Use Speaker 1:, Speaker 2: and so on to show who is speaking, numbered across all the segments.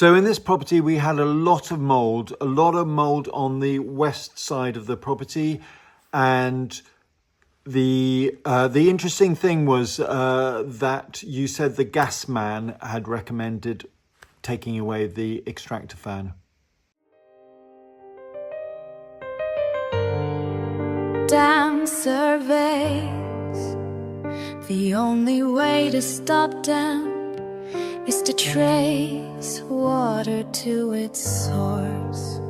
Speaker 1: So in this property, we had a lot of mould on the west side of the property. And the interesting thing was that you said the gas man had recommended taking away the extractor fan.
Speaker 2: Dam surveys. The only way to stop damp is to trace water to its source.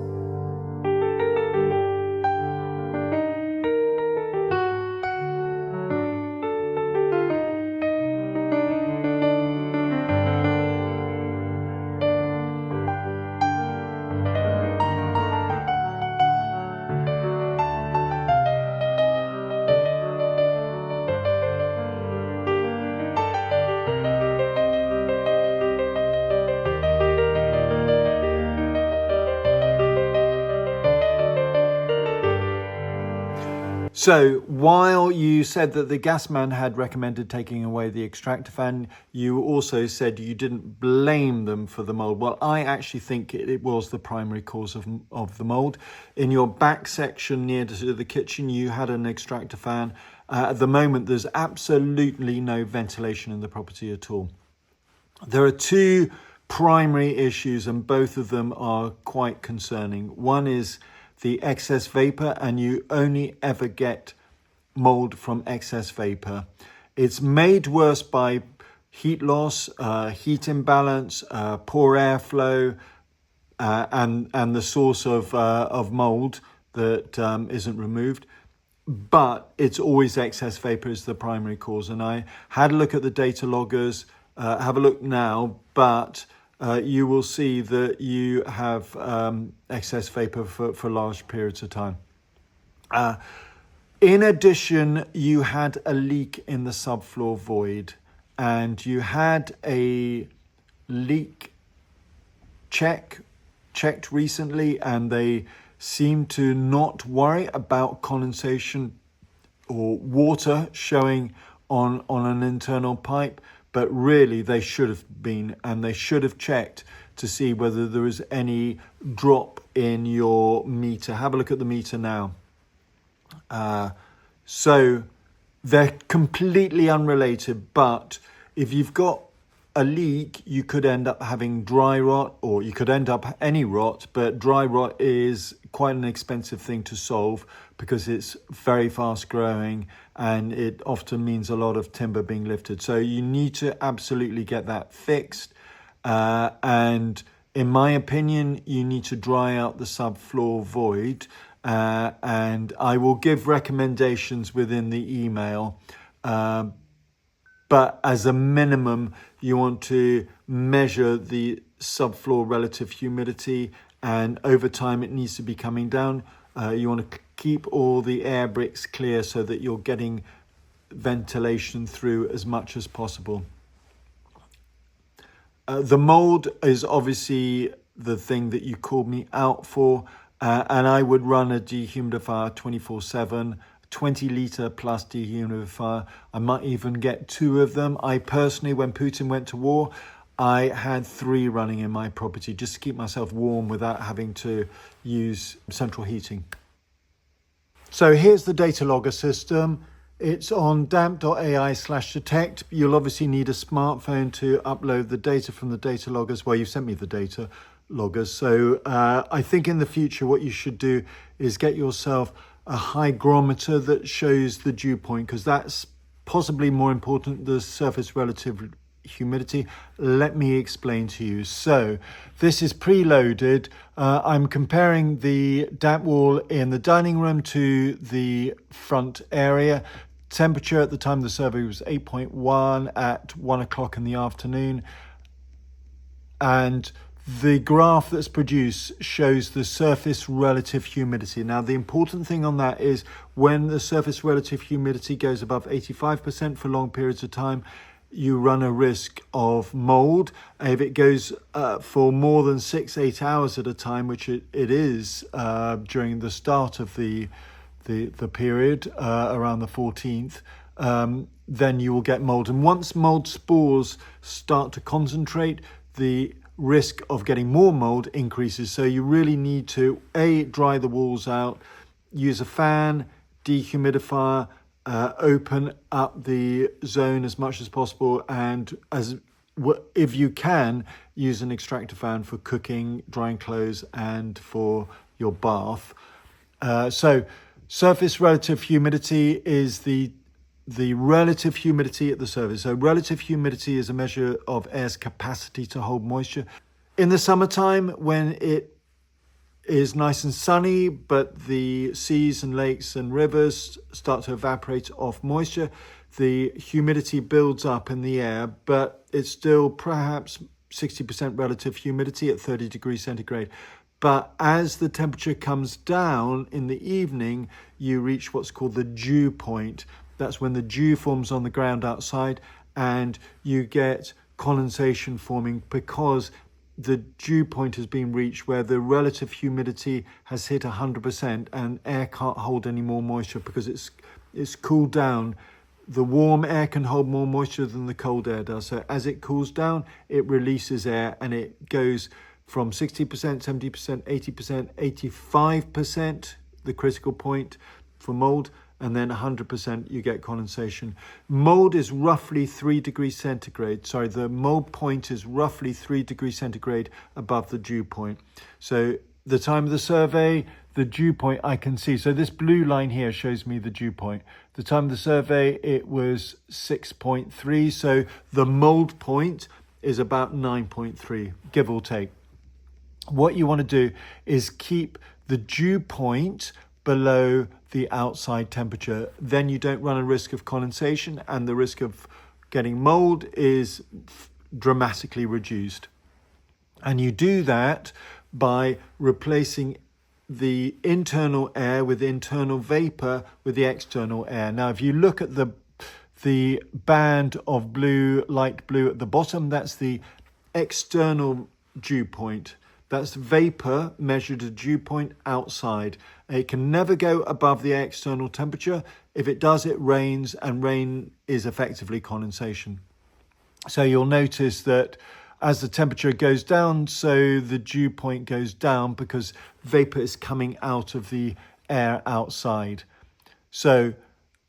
Speaker 1: So while you said that the gas man had recommended taking away the extractor fan, you also said you didn't blame them for the mould. Well, I actually think it was the primary cause of the mould. In your back section near to the kitchen, you had an extractor fan. At the moment, there's absolutely no ventilation in the property at all. There are two primary issues, and both of them are quite concerning. One is the excess vapour, and you only ever get mould from excess vapour. It's made worse by heat loss, heat imbalance, poor airflow, and the source of mould that isn't removed. But it's always excess vapour is the primary cause. And I had a look at the data loggers, have a look now, but you will see that you have excess vapour for large periods of time. In addition, you had a leak in the subfloor void, and you had a leak checked recently, and they seem to not worry about condensation or water showing on an internal pipe. But really they should have been, and they should have checked to see whether there was any drop in your meter. Have a look at the meter now. So they're completely unrelated, but if you've got a leak, you could end up having dry rot, or you could end up any rot, but dry rot is quite an expensive thing to solve because it's very fast growing and it often means a lot of timber being lifted. So you need to absolutely get that fixed. And in my opinion, you need to dry out the subfloor void. And I will give recommendations within the email. But as a minimum, you want to measure the subfloor relative humidity, and over time it needs to be coming down. You want to keep all the air bricks clear so that you're getting ventilation through as much as possible. The mould is obviously the thing that you called me out for, and I would run a dehumidifier 24/7. 20 litre plus dehumidifier. I might even get 2 of them. I personally, when Putin went to war, I had 3 running in my property just to keep myself warm without having to use central heating. So here's the data logger system. It's on damp.ai/detect. You'll obviously need a smartphone to upload the data from the data loggers. Well, you sent me the data loggers. So I think in the future, what you should do is get yourself a hygrometer that shows the dew point, because that's possibly more important, the surface relative humidity. Let me explain to you. So this is preloaded. I'm comparing the damp wall in the dining room to the front area. Temperature at the time of the survey was 8.1 at 1 o'clock in the afternoon. And the graph that's produced shows the surface relative humidity. Now, the important thing on that is when the surface relative humidity goes above 85% for long periods of time, you run a risk of mould. If it goes for more than 6-8 hours at a time, which it is during the start of the period around the 14th, then you will get mould. And once mould spores start to concentrate, the risk of getting more mold increases. So you really need to dry the walls out, use a fan, dehumidifier, open up the zone as much as possible, and if you can, use an extractor fan for cooking, drying clothes, and for your bath. So surface relative humidity is the relative humidity at the surface. So relative humidity is a measure of air's capacity to hold moisture. In the summertime, when it is nice and sunny, but the seas and lakes and rivers start to evaporate off moisture, the humidity builds up in the air, but it's still perhaps 60% relative humidity at 30 degrees centigrade. But as the temperature comes down in the evening, you reach what's called the dew point. That's when the dew forms on the ground outside, and you get condensation forming because the dew point has been reached where the relative humidity has hit 100% and air can't hold any more moisture because it's cooled down. The warm air can hold more moisture than the cold air does. So as it cools down, it releases air, and it goes from 60%, 70%, 80%, 85%, the critical point for mold, and then 100% you get condensation. Mold is roughly 3 degrees centigrade. Sorry, the mold point is roughly 3 degrees centigrade above the dew point. So the time of the survey, the dew point I can see. So this blue line here shows me the dew point. The time of the survey, it was 6.3. So the mold point is about 9.3, give or take. What you want to do is keep the dew point below the outside temperature. Then you don't run a risk of condensation, and the risk of getting mold is dramatically reduced. And you do that by replacing the internal air with internal vapor with the external air. Now, if you look at the band of blue, light blue at the bottom, that's the external dew point. That's vapor measured at dew point outside. It can never go above the external temperature. If it does, it rains, and rain is effectively condensation. So you'll notice that as the temperature goes down, so the dew point goes down because vapor is coming out of the air outside. So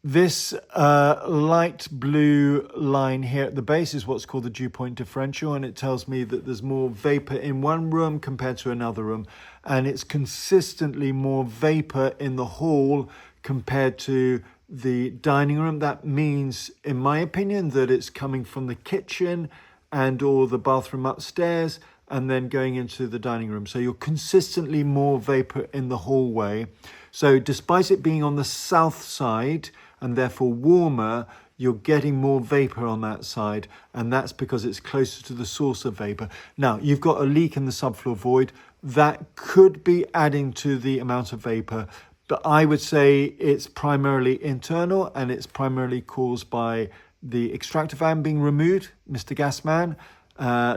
Speaker 1: this light blue line here at the base is what's called the dew point differential, and it tells me that there's more vapor in one room compared to another room, and it's consistently more vapor in the hall compared to the dining room. That means, in my opinion, that it's coming from the kitchen and or the bathroom upstairs and then going into the dining room. So you're consistently more vapor in the hallway. So despite it being on the south side and therefore warmer, you're getting more vapor on that side, and that's because it's closer to the source of vapor. Now, you've got a leak in the subfloor void. That could be adding to the amount of vapor, but I would say it's primarily internal, and it's primarily caused by the extractor fan being removed, Mr. Gasman,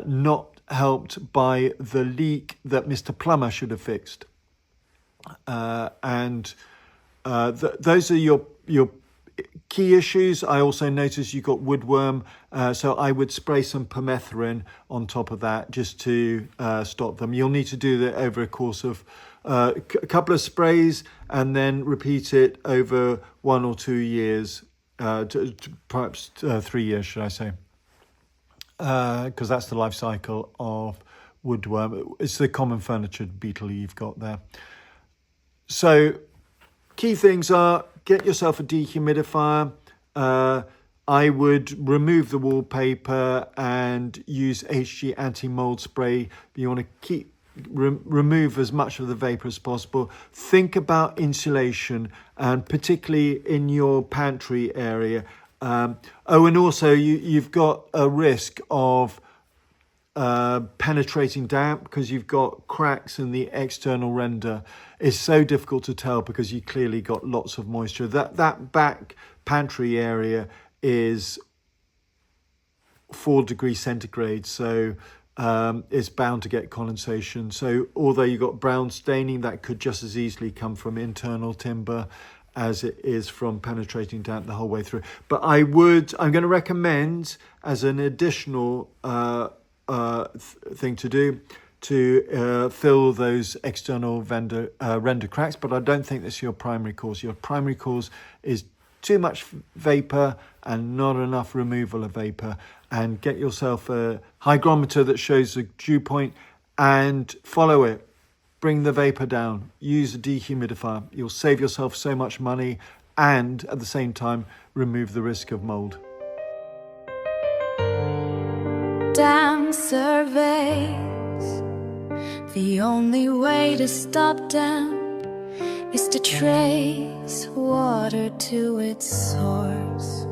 Speaker 1: not helped by the leak that Mr. Plumber should have fixed. Those are your key issues. I also noticed you got woodworm, so I would spray some permethrin on top of that just to stop them. You'll need to do that over a course of a couple of sprays, and then repeat it over 1 or 2 years, perhaps 3 years, should I say, because that's the life cycle of woodworm. It's the common furniture beetle you've got there. So key things are: get yourself a dehumidifier. I would remove the wallpaper and use HG anti-mold spray. You want to remove as much of the vapor as possible. Think about insulation, and particularly in your pantry area. And also you've got a risk of penetrating damp because you've got cracks in the external render. It's so difficult to tell because you clearly got lots of moisture. That back pantry area is 4 degrees centigrade, so it's bound to get condensation. So although you got brown staining, that could just as easily come from internal timber as it is from penetrating damp the whole way through. But I'm going to recommend, as an additional thing to do to fill those external render cracks, but I don't think that's your primary cause. Your primary cause is too much vapor and not enough removal of vapor. And get yourself a hygrometer that shows the dew point and follow it. Bring the vapor down. Use a dehumidifier. You'll save yourself so much money and at the same time remove the risk of mold.
Speaker 2: Dam surveys. The only way to stop damp is to trace water to its source.